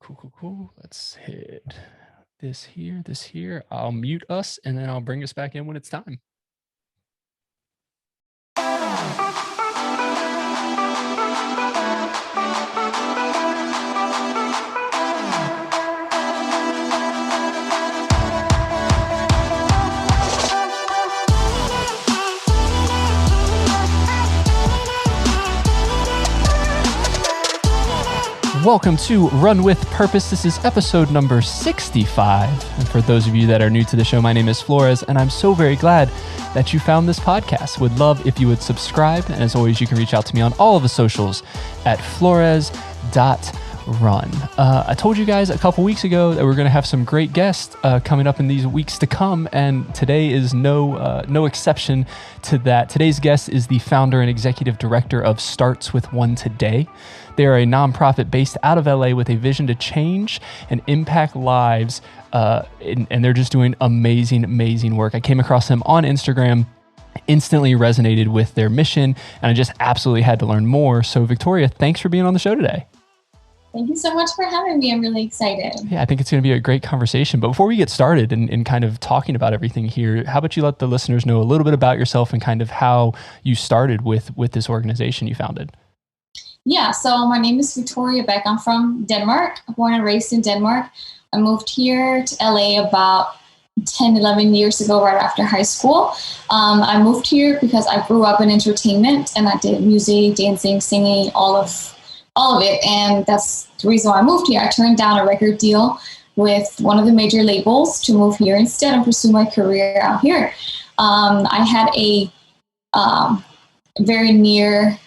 Cool. Let's hit this here. I'll mute us and then I'll bring us back in when it's time. Welcome to Run With Purpose. This is episode number 65. And for those of you that are new to the show, my name is Flores, and I'm so very glad that you found this podcast. Would love if you would subscribe. And as always, you can reach out to me on all of the socials at flores.run. I told you guys a couple weeks ago that we're going to have some great guests coming up in these weeks to come, and today is no exception to that. Today's guest is the founder and executive director of Starts With One Today. They are a nonprofit based out of LA with a vision to change and impact lives, and they're just doing amazing work. I came across them on Instagram, instantly resonated with their mission, and I just absolutely had to learn more. So Victoria, thanks for being on the show today. Thank you so much for having me. I'm really excited. Yeah, I think it's going to be a great conversation. But before we get started and kind of talking about everything here, how about you let the listeners know a little bit about yourself and kind of how you started with this organization you founded? Yeah, so my name is Victoriah Beck. I'm from Denmark, born and raised in Denmark. I moved here to LA about 10, 11 years ago, right after high school. I moved here because I grew up in entertainment and I did music, dancing, singing, all of it. And that's the reason why I moved here. I turned down a record deal with one of the major labels to move here instead and pursue my career out here. I had a very near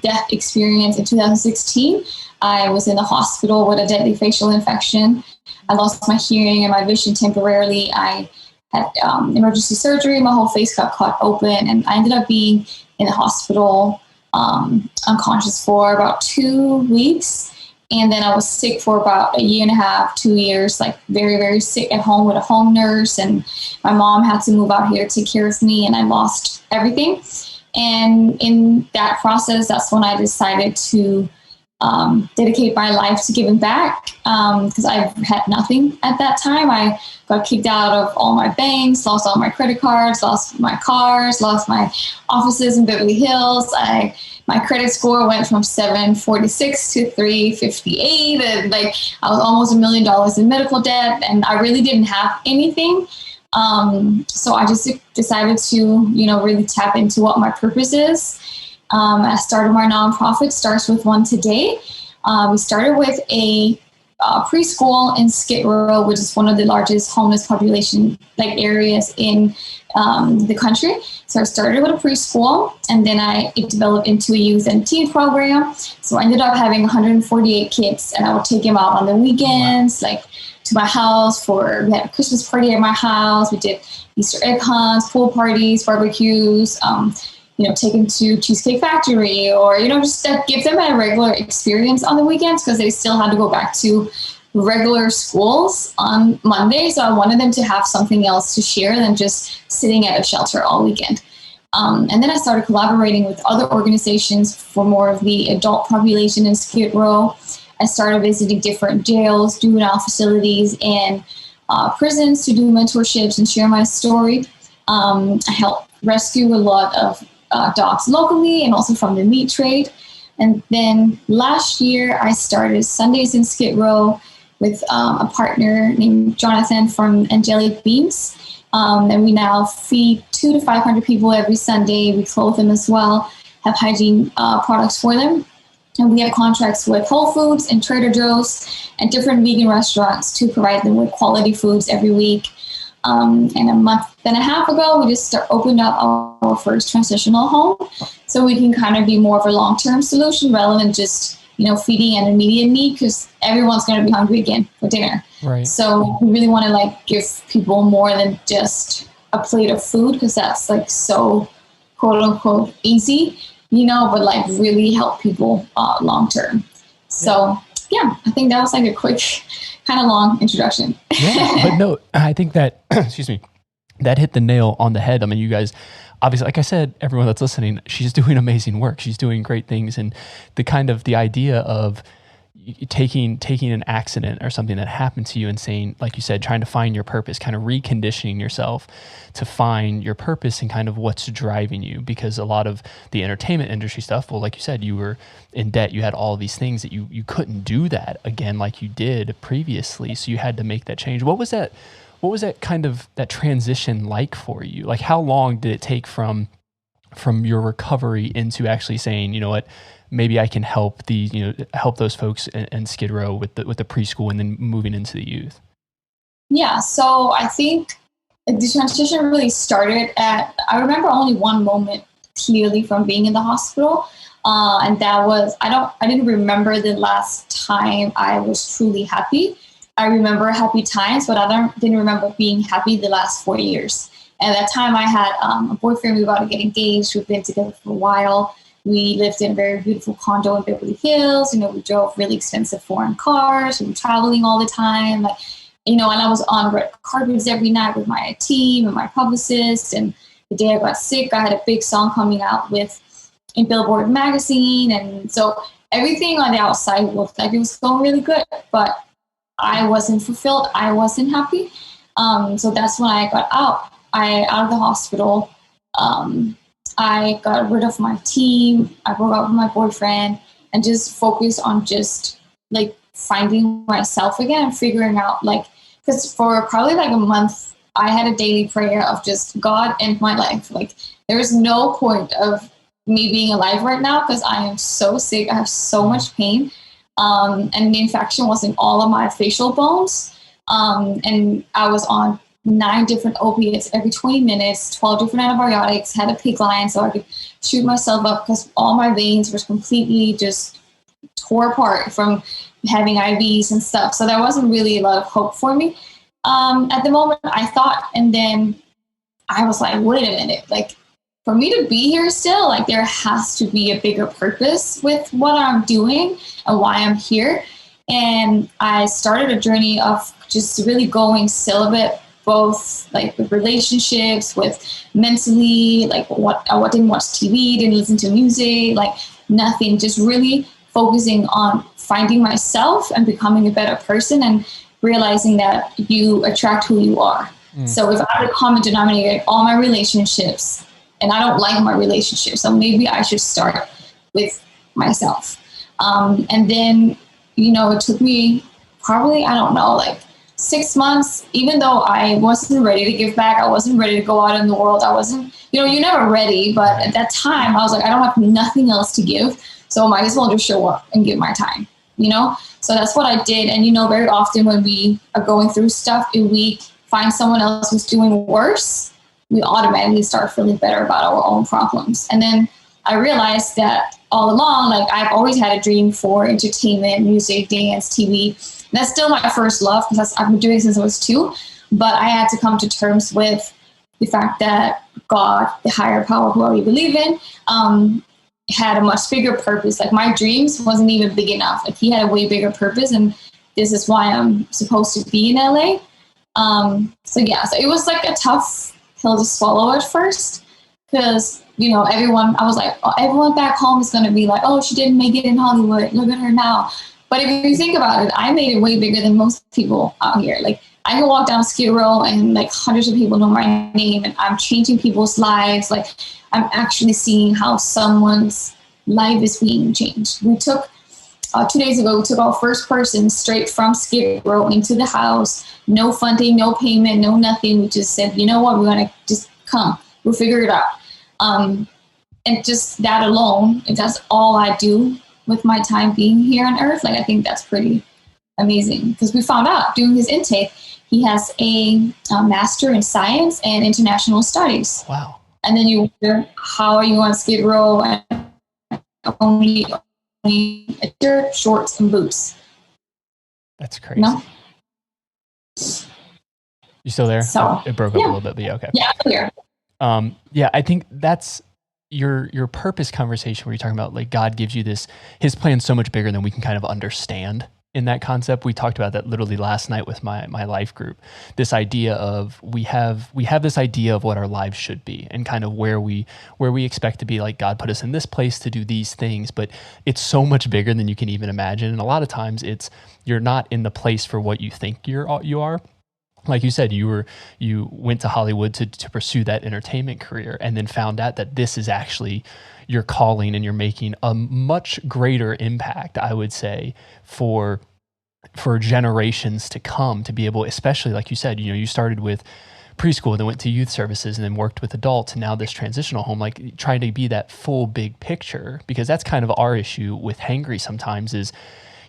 death experience in 2016. I was in the hospital with a deadly facial infection. I lost my hearing and my vision temporarily. I had emergency surgery. My whole face got cut open, and I ended up being in the hospital unconscious for about 2 weeks. And then I was sick for about a year and a half, 2 years, like very sick at home with a home nurse. And my mom had to move out here to take care of me, and I lost everything. And in that process, that's when I decided to dedicate my life to giving back, because I had nothing at that time. I got kicked out of all my banks, lost all my credit cards, lost my cars, lost my offices in Beverly Hills. My credit score went from 746 to 358, and I was almost $1 million in medical debt, and I really didn't have anything. So I just decided to, really tap into what my purpose is. I started my nonprofit, Starts With One Today. We started with a preschool in Skid Row, which is one of the largest homeless population areas in the country. So I started with a preschool, and then it developed into a youth and teen program. So I ended up having 148 kids, and I would take them out on the weekends, to my house we had a Christmas party at my house. We did Easter egg hunts, pool parties, barbecues, take them to Cheesecake Factory, or, just give them a regular experience on the weekends, because they still had to go back to regular schools on Monday. So I wanted them to have something else to share than just sitting at a shelter all weekend. And then I started collaborating with other organizations for more of the adult population in Skid Row. I started visiting different jails, juvenile facilities, and prisons to do mentorships and share my story. I helped rescue a lot of dogs locally and also from the meat trade. And then last year, I started Sundays in Skid Row with a partner named Jonathan from Angelic Beans. And we now feed 200 to 500 people every Sunday. We clothe them as well, have hygiene products for them. And we have contracts with Whole Foods and Trader Joe's and different vegan restaurants to provide them with quality foods every week. And a month and a half ago, we just opened up our first transitional home, so we can kind of be more of a long-term solution rather than just, feeding an immediate need, because everyone's going to be hungry again for dinner. Right. So we really want to give people more than just a plate of food, because that's so quote unquote easy, but really help people long-term. So yeah, I think that was a quick kind of long introduction. Yeah, but no, I think that, excuse me, that hit the nail on the head. I mean, you guys, obviously, like I said, everyone that's listening, she's doing amazing work. She's doing great things. And the idea of, taking an accident or something that happened to you and saying, like you said, trying to find your purpose, kind of reconditioning yourself to find your purpose and kind of what's driving you. Because a lot of the entertainment industry stuff, well, like you said, you were in debt, you had all these things that you couldn't do that again like you did previously, so you had to make that change. What was that kind of that transition like for you? Like, how long did it take from your recovery into actually saying, you know what, maybe I can help help those folks in Skid Row with the preschool, and then moving into the youth? Yeah, so I think the transition really started I remember only one moment clearly from being in the hospital. And that was, I didn't remember the last time I was truly happy. I remember happy times, but didn't remember being happy the last 4 years. And at that time I had a boyfriend. We were about to get engaged. We've been together for a while. We lived in a very beautiful condo in Beverly Hills. We drove really expensive foreign cars. We were traveling all the time. And I was on red carpets every night with my team and my publicist. And the day I got sick, I had a big song coming out in Billboard magazine. And so everything on the outside looked like it was going really good, but I wasn't fulfilled. I wasn't happy. So that's when I got out of the hospital. I got rid of my team. I broke up with my boyfriend and just focused on just like finding myself again, figuring out because for probably like a month, I had a daily prayer of just God and my life. Like, there is no point of me being alive right now because I am so sick. I have so much pain. And the infection was in all of my facial bones. And I was on 9 different opiates every 20 minutes, 12 different antibiotics, had a PICC line so I could shoot myself up because all my veins were completely just tore apart from having IVs and stuff. So there wasn't really a lot of hope for me at the moment, I thought. And then I was like, wait a minute, like, for me to be here still, like, there has to be a bigger purpose with what I'm doing and why I'm here. And I started a journey of just really going celibate, both like with relationships, with mentally, like I didn't watch TV, didn't listen to music, like nothing, just really focusing on finding myself and becoming a better person and realizing that you attract who you are. So if I had a common denominator, all my relationships, and I don't like my relationships, so maybe I should start with myself. And then, it took me probably, I don't know, like 6 months, even though I wasn't ready to give back. I wasn't ready to go out in the world. I wasn't, you're never ready. But at that time, I was like, I don't have nothing else to give. So I might as well just show up and give my time, So that's what I did. And, very often when we are going through stuff, if we find someone else who's doing worse, we automatically start feeling better about our own problems. And then I realized that all along, like, I've always had a dream for entertainment, music, dance, TV. And that's still my first love because I've been doing it since I was 2. But I had to come to terms with the fact that God, the higher power, who I believe in, had a much bigger purpose. Like, my dreams wasn't even big enough. Like, he had a way bigger purpose, and this is why I'm supposed to be in LA. So it was like a tough pill to swallow at first because, everyone back home is going to be like, oh, she didn't make it in Hollywood. Look at her now. But if you think about it, I made it way bigger than most people out here. Like, I can walk down Skid Row and like hundreds of people know my name, and I'm changing people's lives. Like, I'm actually seeing how someone's life is being changed. We took 2 days ago, we took our first person straight from Skid Row into the house. No funding, no payment, no nothing. We just said, you know what, we're going to just come. We'll figure it out. And just that alone, if that's all I do with my time being here on Earth, like, I think that's pretty amazing. Because we found out during his intake, he has a master in science and international studies. Wow. And then you wonder, how are you on Skid Row and only a shirt, shorts, and boots? That's crazy. No? You still there? So, it broke up a little bit, but yeah, okay. Yeah, I'm here. I think that's your purpose conversation where you're talking about, like, God gives you this, his plan's so much bigger than we can kind of understand. in that concept? We talked about that literally last night with my life group. This idea of we have this idea of what our lives should be and kind of where we expect to be. Like, God put us in this place to do these things, but it's so much bigger than you can even imagine. And a lot of times you're not in the place for what you think you are. Like you said, you went to Hollywood to pursue that entertainment career, and then found out that this is actually your calling, and you're making a much greater impact, I would say, for generations to come, to be able, especially like you said, you started with preschool, then went to youth services, and then worked with adults, and now this transitional home, like trying to be that full big picture, because that's kind of our issue with Hangry sometimes is,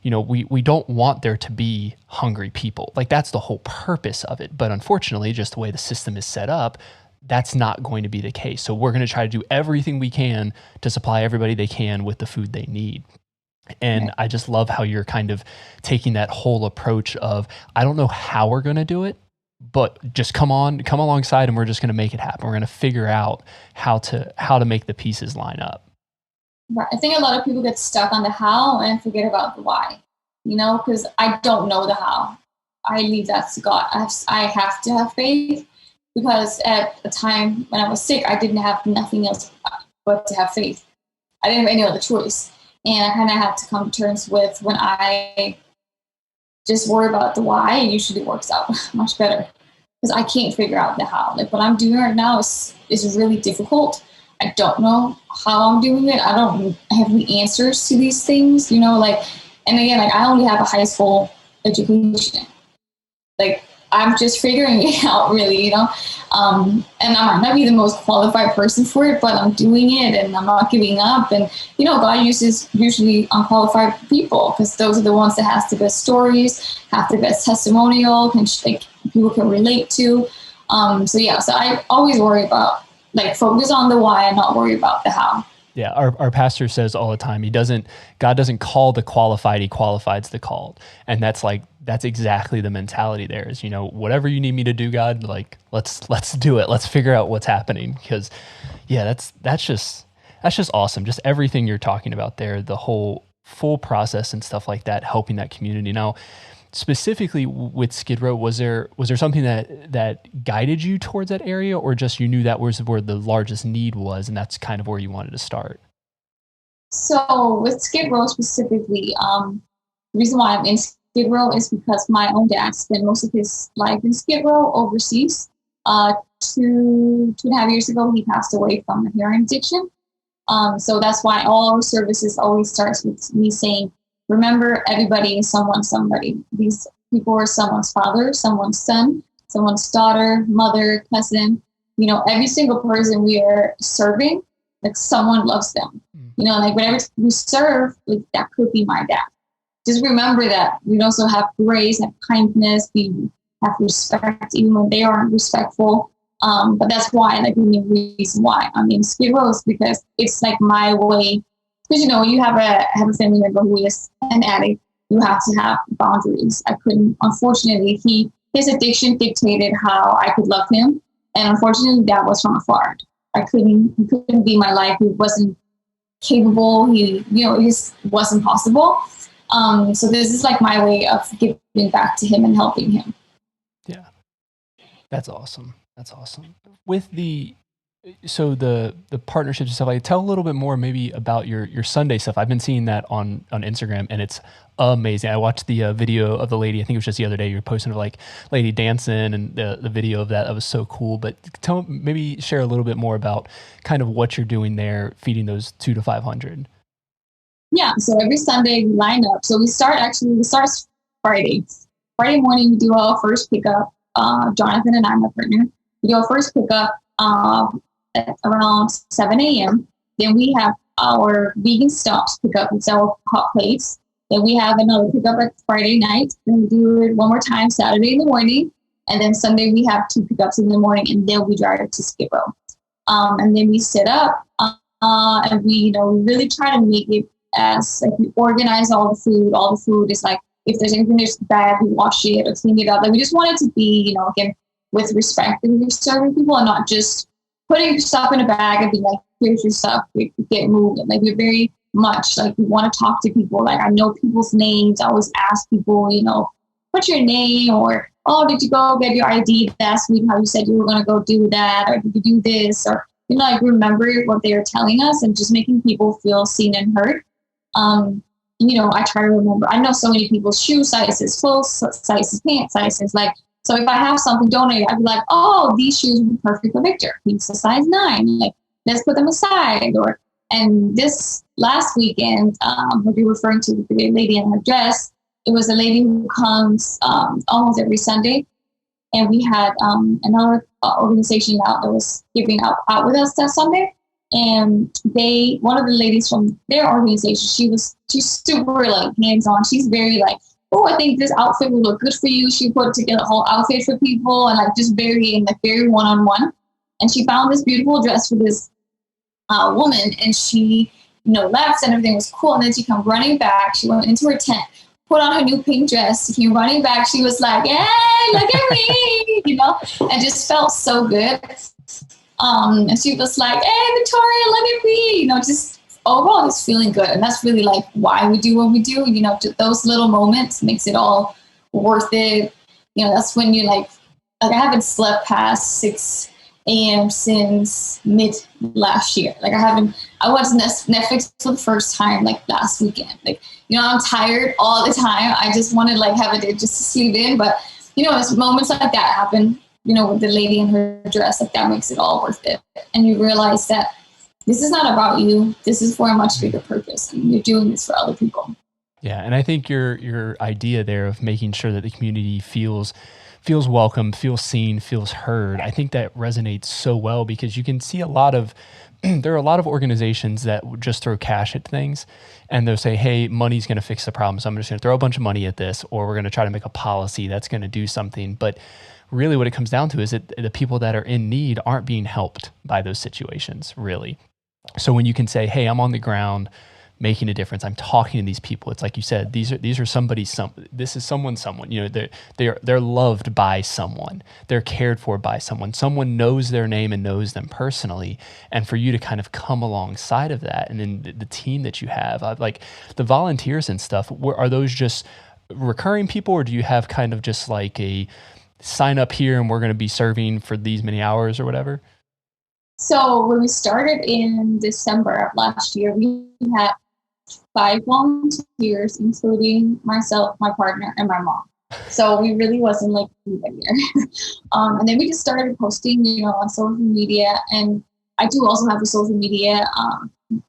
we don't want there to be hungry people. Like, that's the whole purpose of it. But unfortunately, just the way the system is set up, that's not going to be the case. So we're going to try to do everything we can to supply everybody they can with the food they need. And I just love how you're kind of taking that whole approach of, I don't know how we're going to do it, but just come alongside, and we're just going to make it happen. We're going to figure out how to make the pieces line up. Right. I think a lot of people get stuck on the how and forget about the why, because I don't know the how. I leave that to God. I have to have faith, because at the time when I was sick, I didn't have nothing else but to have faith. I didn't have any other choice. And I kind of had to come to terms with, when I just worry about the why, it usually works out much better, because I can't figure out the how. Like, what I'm doing right now is really difficult. I don't know how I'm doing it. I don't have the answers to these things, and again, I only have a high school education. Like, I'm just figuring it out, really, and I might not be the most qualified person for it, but I'm doing it, and I'm not giving up. And, God uses usually unqualified people, because those are the ones that have the best stories, have the best testimonial, people can relate to. So I always worry about, focus on the why and not worry about the how. Yeah, our pastor says all the time, God doesn't call the qualified, he qualifies the called. And that's exactly the mentality there is, whatever you need me to do, God, let's do it. Let's figure out what's happening. Because that's just awesome. Just everything you're talking about there, the whole full process and stuff like that, helping that community. Now, specifically with Skid Row, was there something that guided you towards that area, or just you knew that was where the largest need was, and that's kind of where you wanted to start? So with Skid Row specifically, the reason why I'm in Skid Row is because my own dad spent most of his life in Skid Row overseas. 2.5 years ago, he passed away from a heroin addiction. So that's why all our services always starts with me saying, remember, everybody is somebody. These people are someone's father, someone's son, someone's daughter, mother, cousin. Every single person we are serving, someone loves them. Whenever we serve, that could be my dad. Just remember that we also have grace, have kindness, we have respect, even when they aren't respectful. But that's why, the main reason why I'm in Skid Row is because it's my way. Because when you have a family member who is an addict, you have to have boundaries. I couldn't, unfortunately, his addiction dictated how I could love him, and unfortunately, that was from afar. He couldn't be my life. He wasn't capable. It just wasn't possible. So this is my way of giving back to him and helping him. Yeah, that's awesome. With the partnerships and stuff, tell a little bit more maybe about your Sunday stuff. I've been seeing that on Instagram, and it's amazing. I watched the video of the lady, I think it was just the other day, you were posting of lady dancing, and the video of that was so cool. But maybe share a little bit more about kind of what you're doing there, feeding those 200 to 500. Yeah, so every Sunday we line up. So we start Friday. Friday morning, we do our first pickup. Jonathan and I, my partner, we do our first pickup at around 7 a.m. Then we have our vegan stops pickup. It's our hot plates. Then we have another pickup at Friday night. Then we do it one more time Saturday in the morning. And then Sunday we have 2 pickups in the morning, and then we drive to Skid Row. And then we sit up and we really try to make it as we organize all the food. All the food is if there's anything that's bad, we wash it or clean it up. We just want it to be, again, with respect, that we're serving people and not just putting stuff in a bag and being here's your stuff, we get moved. And we're very much. Like we want to talk to people. Like I know people's names. I always ask people, what's your name? Or, oh, did you go get your ID last week? How you said you were going to go do that? Or did you do this? Or, like remember what they are telling us and just making people feel seen and heard. I try to remember. I know so many people's shoe sizes, clothes sizes, pants sizes. Like, so if I have something donated, I'd be like, oh, these shoes would be perfect for Victor. He's a size 9. Like, let's put them aside. And this last weekend, what you're referring to, the lady in her dress, it was a lady who comes almost every Sunday. And we had another organization out that was giving out with us that Sunday. And one of the ladies from their organization, she's super like hands-on. She's very like, oh, I think this outfit will look good for you. She put together a whole outfit for people and like just very one-on-one. And she found this beautiful dress for this woman, and she, left and everything was cool. And then she come running back. She went into her tent, put on her new pink dress. She came running back. She was like, hey, look at me, and just felt so good. And she was like, hey, Victoria, look at me, just overall just feeling good. And that's really like why we do what we do. Those little moments makes it all worth it. That's when you like I haven't slept past 6 a.m. since mid last year. Like I watched Netflix for the first time like last weekend. Like, I'm tired all the time. I just wanted like have a day just to sleep in. But, as moments like that happen, with the lady in her dress, like that makes it all worth it. And you realize that this is not about you. This is for a much bigger purpose. And you're doing this for other people. Yeah. And I think your idea there of making sure that the community feels welcome, feels seen, feels heard, I think that resonates so well, because you can see there are a lot of organizations that would just throw cash at things, and they'll say, hey, money's going to fix the problem, so I'm just going to throw a bunch of money at this, or we're going to try to make a policy that's going to do something. But really what it comes down to is that the people that are in need aren't being helped by those situations, really. So when you can say, hey, I'm on the ground making a difference, I'm talking to these people, it's like you said, these are this is someone, they're loved by someone, they're cared for by someone knows their name and knows them personally. And for you to kind of come alongside of that, and then the team that you have, like the volunteers and stuff, are those just recurring people, or do you have kind of just like a sign up here and we're going to be serving for these many hours or whatever? So when we started in December of last year, we had 5 volunteers, including myself, my partner, and my mom. So we really wasn't like anybody there. And then we just started posting, on social media. And I do also have a social media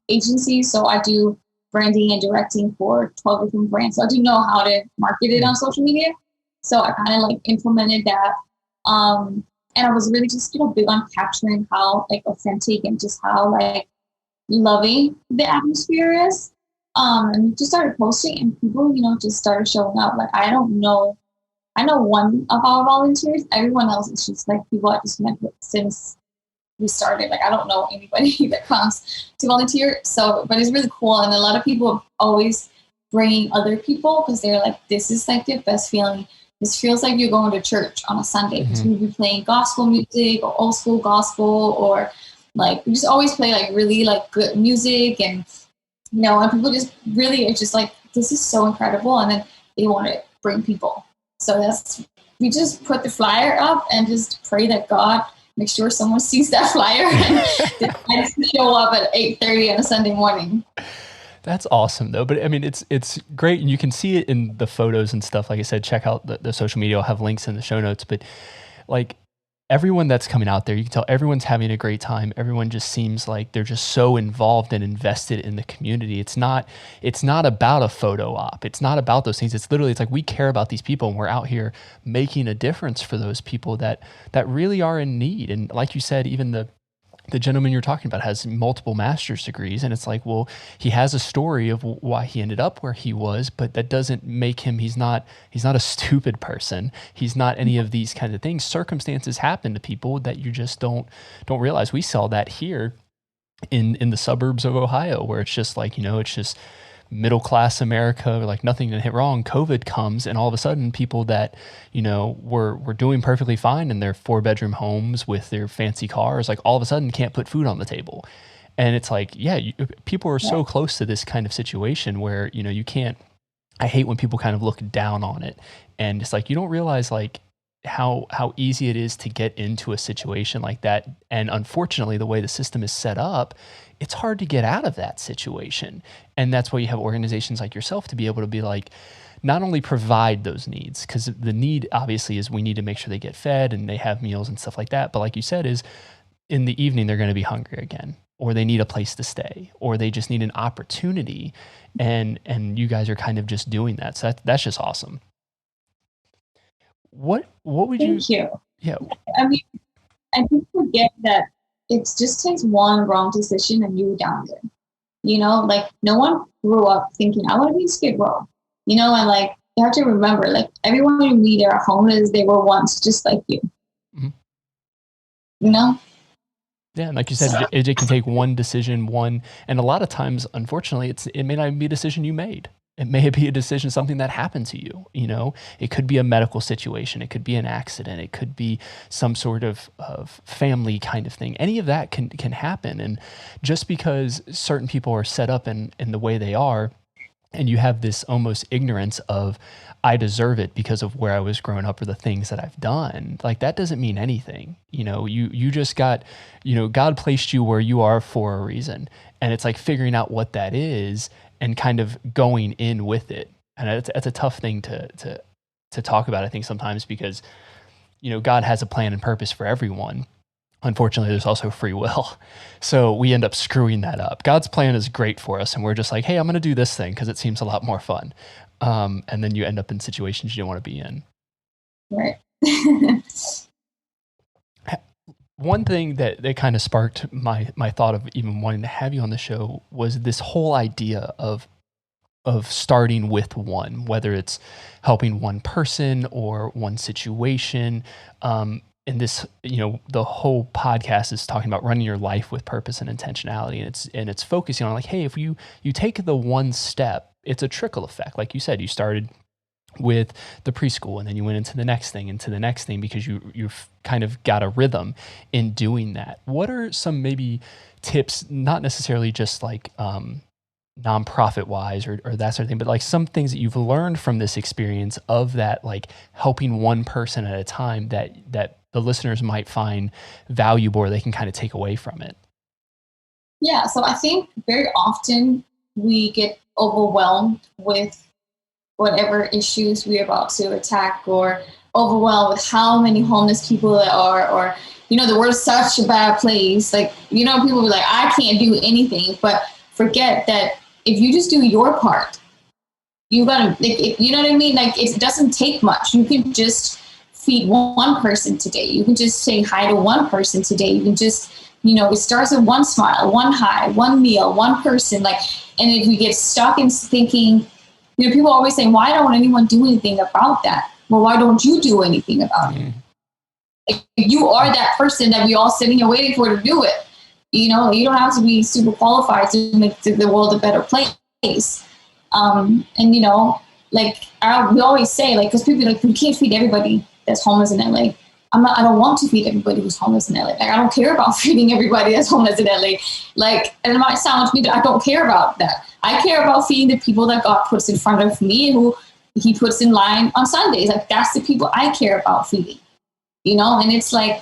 agency. So I do branding and directing for 12 different brands. So I do know how to market it on social media. So I kind of like implemented that. And I was really just, big on capturing how like authentic and just how like loving the atmosphere is. And we just started posting, and people, just started showing up. Like, I know one of our volunteers. Everyone else is just like people I just met with since we started. Like, I don't know anybody that comes to volunteer. So, but it's really cool. And a lot of people always bringing other people, because they're like, this is like the best feeling. This feels like you're going to church on a Sunday, because we'll be playing gospel music or old school gospel, or like we just always play like really like good music, and and people just really are just like, this is so incredible, and then they want to bring people. So we just put the flyer up and just pray that God make sure someone sees that flyer and decides to show up at 8:30 on a Sunday morning. That's awesome though. But I mean, it's great. And you can see it in the photos and stuff. Like I said, check out the social media. I'll have links in the show notes, but like everyone that's coming out there, you can tell everyone's having a great time. Everyone just seems like they're just so involved and invested in the community. It's not about a photo op. It's not about those things. It's like we care about these people, and we're out here making a difference for those people that really are in need. And like you said, even the gentleman you're talking about has multiple master's degrees, and it's like, well, he has a story of why he ended up where he was, but that doesn't make him, he's not a stupid person. He's not any of these kinds of things. Circumstances happen to people that you just don't realize. We saw that here in the suburbs of Ohio, where it's just like, it's just middle-class America, like nothing to hit wrong. COVID comes, and all of a sudden people that, were doing perfectly fine in their 4-bedroom homes with their fancy cars, like all of a sudden can't put food on the table. And it's like, yeah, people are so close to this kind of situation where, you can't, I hate when people kind of look down on it. And it's like, you don't realize like how easy it is to get into a situation like that. And unfortunately, the way the system is set up, it's hard to get out of that situation. And that's why you have organizations like yourself to be able to be like, not only provide those needs, because the need obviously is we need to make sure they get fed and they have meals and stuff like that. But like you said, is in the evening, they're going to be hungry again, or they need a place to stay, or they just need an opportunity. And you guys are kind of just doing that. So that's just awesome. What would Thank you. Yeah. I mean, I think forget that it just takes one wrong decision and you're down there. Like no one grew up thinking, I want to be Skid Row. And like you have to remember, like everyone you meet are homeless, they were once just like you. Mm-hmm. Yeah, and like you said, it can take one decision, and a lot of times, unfortunately, it may not be a decision you made. It may be a decision, something that happened to you. It could be a medical situation. It could be an accident. It could be some sort of family kind of thing. Any of that can happen. And just because certain people are set up in the way they are, and you have this almost ignorance of, I deserve it because of where I was growing up or the things that I've done. Like that doesn't mean anything. You just got, God placed you where you are for a reason. And it's like figuring out what that is and kind of going in with it. And it's a tough thing to talk about, I think, sometimes because, God has a plan and purpose for everyone. Unfortunately, there's also free will. So we end up screwing that up. God's plan is great for us. And we're just like, hey, I'm going to do this thing because it seems a lot more fun. And then you end up in situations you don't want to be in. Right. One thing that kind of sparked my thought of even wanting to have you on the show was this whole idea of starting with one, whether it's helping one person or one situation. And this, the whole podcast is talking about running your life with purpose and intentionality. And it's focusing on like, hey, if you take the one step, it's a trickle effect. Like you said, you started with the preschool and then you went into the next thing because you've kind of got a rhythm in doing that. What are some maybe tips, not necessarily just like nonprofit wise or that sort of thing, but like some things that you've learned from this experience of that, like helping one person at a time that the listeners might find valuable or they can kind of take away from it? Yeah. So I think very often we get overwhelmed with whatever issues we're about to attack, or overwhelmed with how many homeless people there are, or, the world's such a bad place. Like, people be like, I can't do anything, but forget that if you just do your part, you gotta, like, you know what I mean? Like, it doesn't take much. You can just feed one person today. You can just say hi to one person today. You can just, it starts with one smile, one hi, one meal, one person. Like, and if we get stuck in thinking, people always say, why don't anyone do anything about that? Well, why don't you do anything about it? Like, you are that person that we all sitting here waiting for to do it. You don't have to be super qualified to make the world a better place. We always say, like, because people are like, we can't feed everybody that's homeless in LA. I don't want to feed everybody who's homeless in LA. Like, I don't care about feeding everybody that's homeless in LA. Like, and it might sound to me that I don't care about that. I care about feeding the people that God puts in front of me and who he puts in line on Sundays. Like, that's the people I care about feeding, And it's like,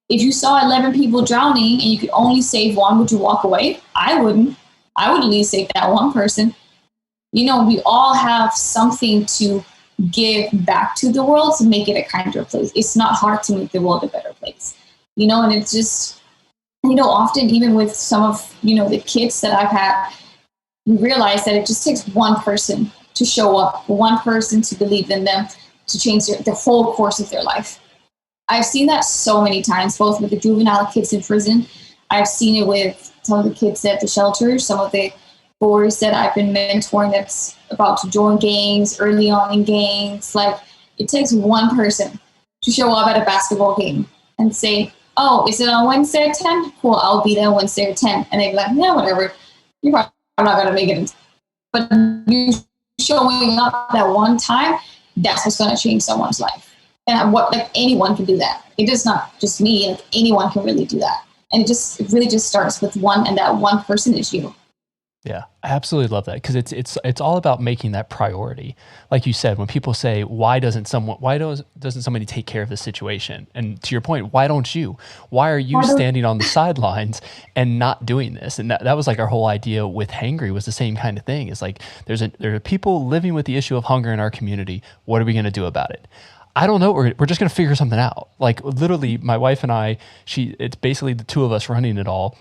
if you saw 11 people drowning and you could only save one, would you walk away? I wouldn't. I would at least save that one person. We all have something to give back to the world to make it a kinder place. It's not hard to make the world a better place, and it's just, often even with some of, the kids that I've had, we realize that it just takes one person to show up, one person to believe in them, to change the whole course of their life. I've seen that so many times, both with the juvenile kids in prison. I've seen it with some of the kids at the shelters, some of the boys that I've been mentoring that's about to join gangs, early on in gangs. Like, it takes one person to show up at a basketball game and say, oh, is it on Wednesday at 10? Cool, I'll be there Wednesday at 10. And they'd be like, yeah, whatever. You're probably not going to make it. But you showing up that one time, that's what's going to change someone's life. And anyone can do that. It is not just me. Like, anyone can really do that. And it really just starts with one, and that one person is you. Yeah, I absolutely love that because it's all about making that priority. Like you said, when people say, doesn't somebody take care of the situation? And to your point, why don't you? Why are you standing on the sidelines and not doing this? And that was like our whole idea with Hangry was the same kind of thing. It's like there are people living with the issue of hunger in our community. What are we going to do about it? I don't know. We're just going to figure something out. Like literally, my wife and I, it's basically the two of us running it all.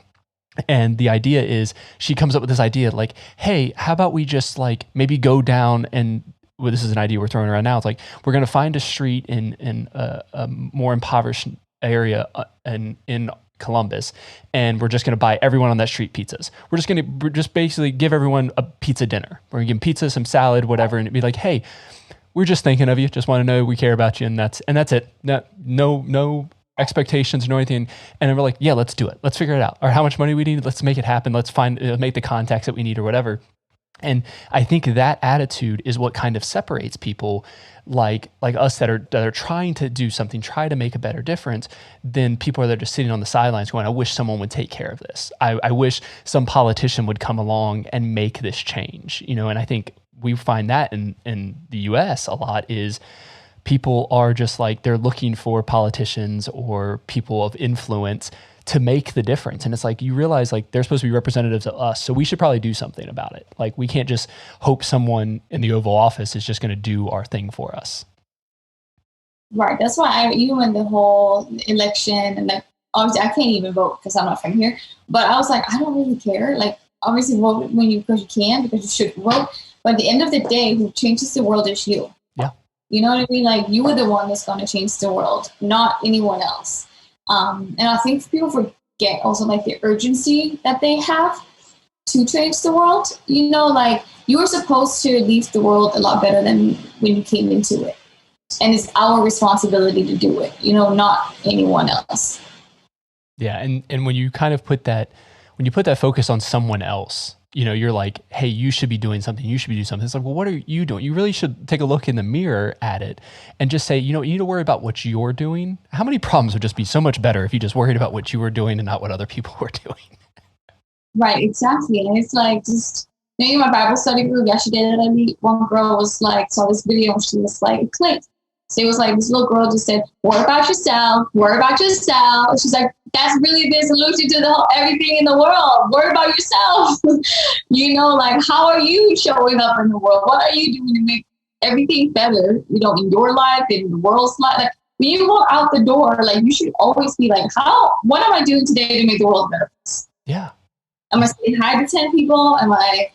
And the idea is she comes up with this idea like, hey, how about we just like maybe go down and this is an idea we're throwing around now. It's like, we're going to find a street in a more impoverished area in Columbus. And we're just going to buy everyone on that street pizzas. We're just basically give everyone a pizza dinner. We're going to give them pizza, some salad, whatever. And it'd be like, hey, we're just thinking of you. Just want to know we care about you. And that's it. No expectations, no anything. And then we're like, yeah, let's do it. Let's figure it out. Or how much money we need. Let's make it happen. Let's make the contacts that we need or whatever. And I think that attitude is what kind of separates people like us that are trying to do something, try to make a better difference than people that are just sitting on the sidelines going, I wish someone would take care of this. I wish some politician would come along and make this change, and I think we find that in the US a lot is people are just like, they're looking for politicians or people of influence to make the difference. And it's like, you realize like they're supposed to be representatives of us. So we should probably do something about it. Like we can't just hope someone in the Oval Office is just going to do our thing for us. Right. That's why even in the whole election and like, obviously I can't even vote because I'm not from here, but I was like, I don't really care. Like obviously vote because you can, because you should vote. But at the end of the day, who changes the world is you. Yeah. You know what I mean? Like you are the one that's going to change the world, not anyone else. And I think people forget also like the urgency that they have to change the world. Like you were supposed to leave the world a lot better than when you came into it. And it's our responsibility to do it, not anyone else. Yeah. And when you kind of put that focus on someone else, you're like, hey, you should be doing something. You should be doing something. It's like, well, what are you doing? You really should take a look in the mirror at it and just say, you need to worry about what you're doing. How many problems would just be so much better if you just worried about what you were doing and not what other people were doing? Right, exactly. And it's like, just in my Bible study group yesterday that I meet, one girl was like, saw this video and she was like, it clicked. So it was like, this little girl just said, worry about yourself. She's like, that's really the solution to everything in the world. Worry about yourself. Like, how are you showing up in the world? What are you doing to make everything better, in your life, in the world's life? Like, when you walk out the door, like, you should always be like, what am I doing today to make the world a better place? Yeah. Am I saying hi to 10 people? Am I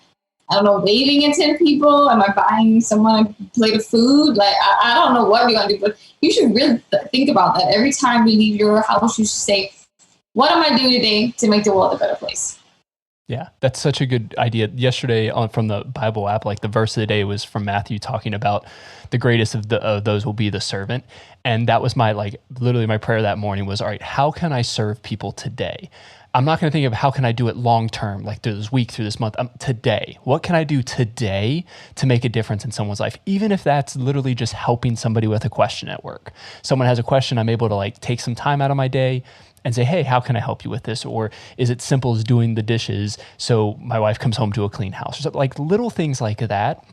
don't know, waving at 10 people? Am I buying someone a plate of food? Like, I don't know what you're going to do, but you should really think about that. Every time you leave your house, you should say, what am I doing today to make the world a better place? Yeah, that's such a good idea. Yesterday from the Bible app, like the verse of the day was from Matthew talking about the greatest of those will be the servant. And that was literally my prayer that morning was, all right, how can I serve people today? I'm not going to think of how can I do it long term, like through this week, through this month. Today, what can I do today to make a difference in someone's life? Even if that's literally just helping somebody with a question at work. Someone has a question, I'm able to take some time out of my day and say, hey, how can I help you with this? Or is it simple as doing the dishes so my wife comes home to a clean house? Or something like little things like that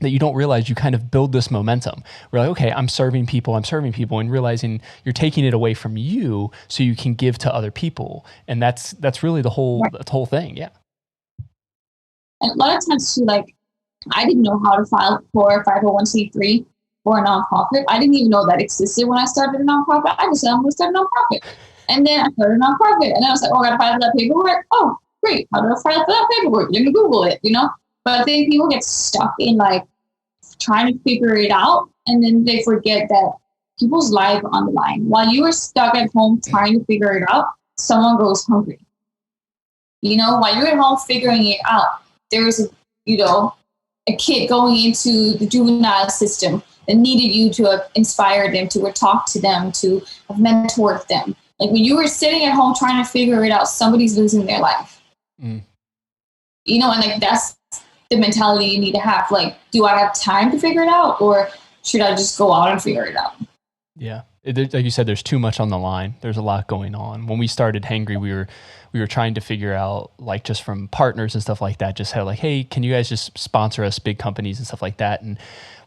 you don't realize you kind of build this momentum. We're like, okay, I'm serving people, and realizing you're taking it away from you so you can give to other people. And that's really the whole thing. Yeah. And a lot of times too, I didn't know how to file for 501c3 for a nonprofit. I didn't even know that existed when I started a nonprofit. I just said, I'm going to start a nonprofit. And then I started a nonprofit. And I was like, I got to file for that paperwork. Oh, great. How do I file for that paperwork? Let me Google it, But I think people get stuck in trying to figure it out, and then they forget that people's lives are on the line. While you are stuck at home trying to figure it out, someone goes hungry. While you're at home figuring it out, there's a kid going into the juvenile system that needed you to have inspired them, to have talked to them, to have mentored them. Like when you were sitting at home trying to figure it out, somebody's losing their life. And that's the mentality you need to have. Do I have time to figure it out, or should I just go out and figure it out? Yeah. Like you said, there's too much on the line. There's a lot going on. When we started Hangry, we were trying to figure out, like, just from partners and stuff like that, just how, like, hey, can you guys just sponsor us, big companies and stuff like that? And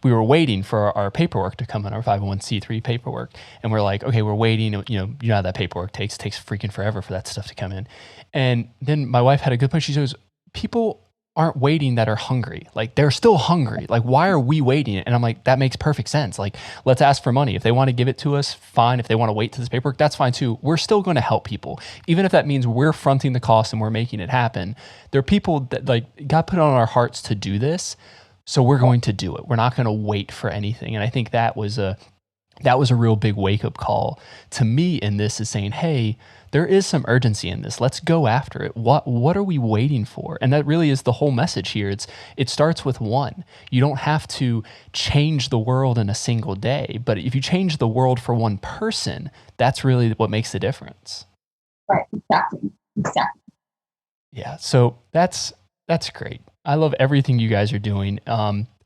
we were waiting for our paperwork to come in, our 501c3 paperwork. And we're like, okay, we're waiting. You know how that paperwork takes. It takes freaking forever for that stuff to come in. And then my wife had a good point. She goes, people aren't waiting that are hungry. Like, they're still hungry. Like, why are we waiting? And I'm like, that makes perfect sense. Like, let's ask for money. If they want to give it to us, fine. If they want to wait to this paperwork, that's fine too. We're still going to help people. Even if that means we're fronting the cost and we're making it happen. There are people that, like, God put it on our hearts to do this. So we're going to do it. We're not going to wait for anything. And I think that was a real big wake up call to me in this, is saying, hey, there is some urgency in this. Let's go after it. What are we waiting for? And that really is the whole message here. It starts with one. You don't have to change the world in a single day, but if you change the world for one person, that's really what makes the difference. Right. Exactly. Yeah. So that's great. I love everything you guys are doing.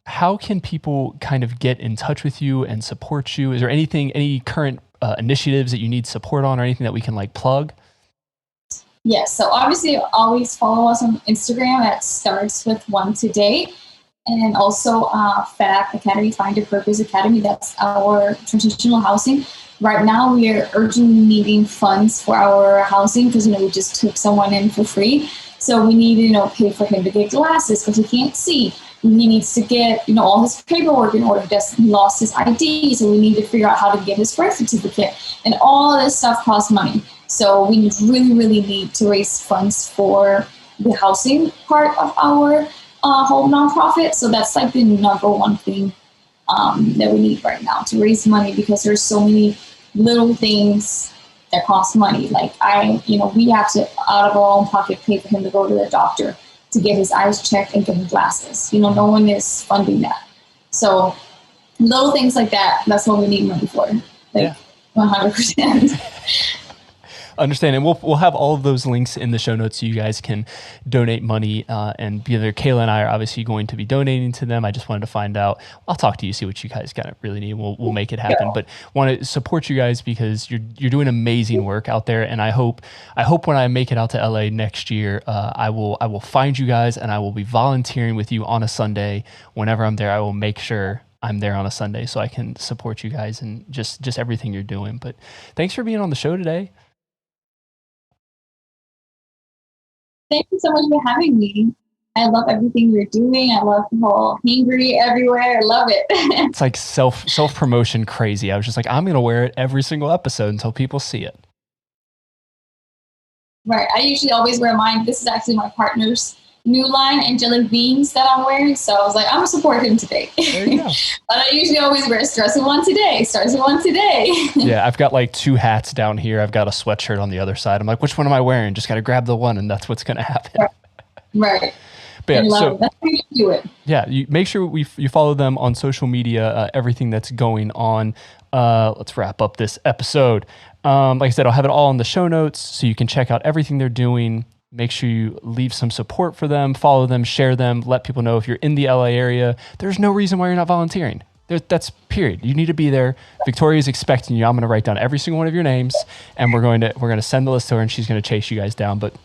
How can people kind of get in touch with you and support you? Is there any current initiatives that you need support on, or anything that we can, like, plug? Yes. So obviously always follow us on Instagram at starts with one today. And also FAP Academy, Find Your Purpose Academy. That's our transitional housing. Right now we are urgently needing funds for our housing because, we just took someone in for free. So we need to, pay for him to get glasses because he can't see. He needs to get, all his paperwork in order. He lost his ID, so we need to figure out how to get his birth certificate. And all this stuff costs money. So we really, really need to raise funds for the housing part of our whole nonprofit. So that's like the number one thing that we need right now, to raise money, because there's so many little things that cost money. Like we have to, out of our own pocket, pay for him to go to the doctor to get his eyes checked and get him glasses. No one is funding that. So little things like that, that's what we need money for. 100%. Understand. And we'll have all of those links in the show notes so you guys can donate money. And either Kayla and I are obviously going to be donating to them. I just wanted to find out. I'll talk to you, see what you guys kind of really need. We'll make it happen. But want to support you guys because you're doing amazing work out there. And I hope when I make it out to LA next year, I will find you guys and I will be volunteering with you on a Sunday. Whenever I'm there, I will make sure I'm there on a Sunday so I can support you guys and just everything you're doing. But thanks for being on the show today. Thank you so much for having me. I love everything you're doing. I love the whole hangry everywhere. I love it. It's like self-promotion crazy. I was just like, I'm going to wear it every single episode until people see it. Right. I usually always wear mine. This is actually my partner's new line, angelic beans, that I'm wearing. So I was like, I'm going to support him today. There you go. But I usually always wear starts with one today. Yeah, I've got like 2 hats down here. I've got a sweatshirt on the other side. I'm like, which one am I wearing? Just got to grab the one, and that's what's going to happen. Right. But yeah, so that's how you do it. Yeah, you make sure you follow them on social media, everything that's going on. Let's wrap up this episode. Like I said, I'll have it all in the show notes so you can check out everything they're doing. Make sure you leave some support for them, follow them, share them, let people know if you're in the LA area. There's no reason why you're not volunteering. That's period. You need to be there. Victoria is expecting you. I'm going to write down every single one of your names, and we're going to send the list to her, and she's going to chase you guys down. But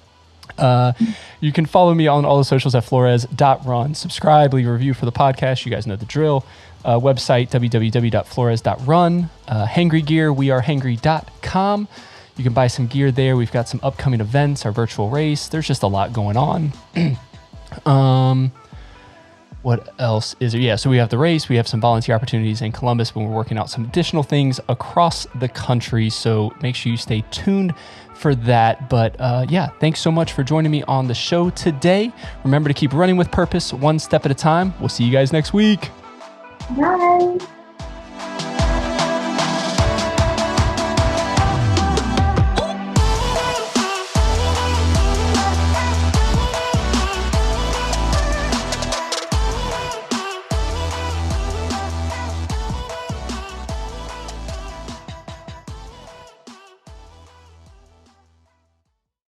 you can follow me on all the socials at flores.run. Subscribe, leave a review for the podcast. You guys know the drill. Website, www.flores.run. Hangry gear, wearehangry.com. You can buy some gear there. We've got some upcoming events, our virtual race. There's just a lot going on. What else is there? Yeah, so we have the race. We have some volunteer opportunities in Columbus, but we're working out some additional things across the country. So make sure you stay tuned for that. But yeah, thanks so much for joining me on the show today. Remember to keep running with purpose, one step at a time. We'll see you guys next week. Bye.